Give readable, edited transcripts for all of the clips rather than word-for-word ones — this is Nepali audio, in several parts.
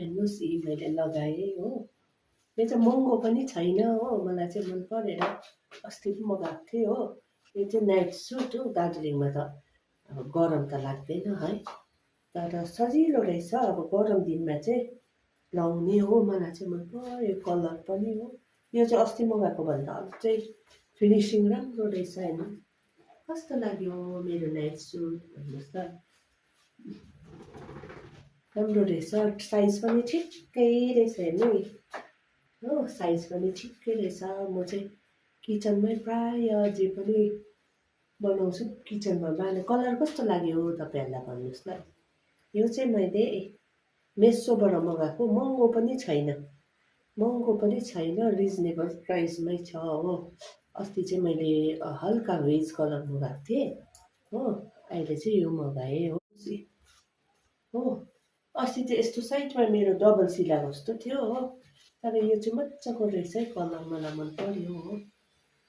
हेर्नुहोस् यी मैले लगाएँ हो। यो चाहिँ महँगो पनि छैन हो, मलाई चाहिँ मन परेर अस्ति पनि मगाएको थिएँ हो। यो चाहिँ नाइट सुट हो। दार्जिलिङमा त अब गरम त लाग्दैन है, तर सजिलो रहेछ अब गरम दिनमा चाहिँ लाउने हो। मलाई चाहिँ मन पर्यो, कलर पनि हो। यो चाहिँ अस्ति मगाएको भन्दा अझै फिनिसिङ राम्रो रहेछ हेर्नु कस्तो लाग्यो मेरो नाइट सुट भन्नुहोस् त। राम्रो रहेछ, साइज पनि ठिक्कै रहेछ हेर्नु हो, साइज पनि ठिक्कै रहेछ। म चाहिँ किचनमै प्रायः जे पनि बनाउँछु किचनमा बाल्ने। कलर कस्तो लाग्यो तपाईँहरूलाई भन्नुहोस् ल। यो चाहिँ मैले मेसोबाट मगाएको, महँगो पनि छैन, रिजनेबल प्राइसमै छ हो। अस्ति चाहिँ मैले हल्का वेज कलर मगाएको थिएँ हो, अहिले चाहिँ यो मगाएँ हो। अस्ति चाहिँ यस्तो साइडमा मेरो डबल सिलाएको जस्तो थियो हो, तर यो चाहिँ मजाको रहेछ है, कलर मलाई मन पर्यो हो।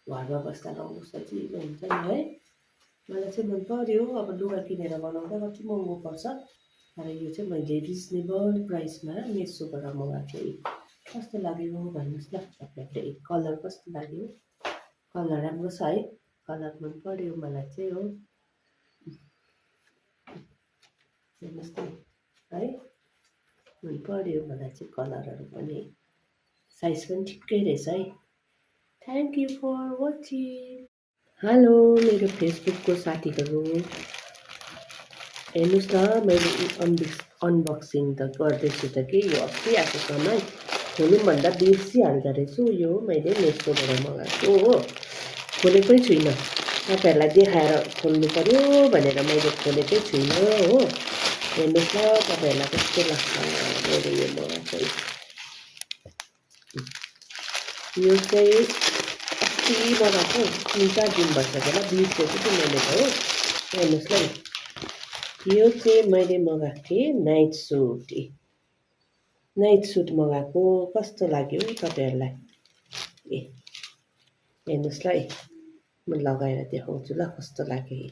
घरमा बस्दा लाउनु सजिलो हुन्छ नि है, मलाई चाहिँ मन पर्यो। अब लुगा किनेर बनाउँदा कति महँगो पर्छ, तर यो चाहिँ मैले रिजनेबल प्राइसमा मेसोबाट मगाएको थिएँ। कस्तो लाग्यो भन्नुहोस् ल तपाईँहरूले, कलर कस्तो लाग्यो? कलर राम्रो छ है, कलर मन पर्यो मलाई चाहिँ हो। हेर्नुहोस् त है, मन पर्यो मलाई चाहिँ कलरहरू पनि, साइज पनि ठिक्कै रहेछ है। Thank you for watching. Hello मेरो फेसबुकको साथीहरू, हेर्नुहोस् न मैले अनबक्सिङ त गर्दैछु त कि यो अस्ति आएको सामान खोल्नुभन्दा बिर्सिहाल्दो रहेछु। यो मैले मेसोबाट मगाएको हो, खोलेकै छुइनँ। तपाईँहरूलाई देखाएर खोल्नु पर्यो भनेर मैले खोलेकै छुइनँ हो। हेर्नुहोस् न तपाईँहरूलाई कस्तो लाग्छ मेरो यो मगाएको। यो चाहिँ अस्ति मगाएको, 3-4 दिन भइसक्यो होला, बिर्सेको थिएँ मैले त हो। हेर्नुहोस् ल, यो चाहिँ मैले मगाएको थिएँ नाइट सुट मगाएको। कस्तो लाग्यो तपाईँहरूलाई? हेर्नुहोस् ल, म लगाएर देखाउँछु ल कस्तो लाग्यो।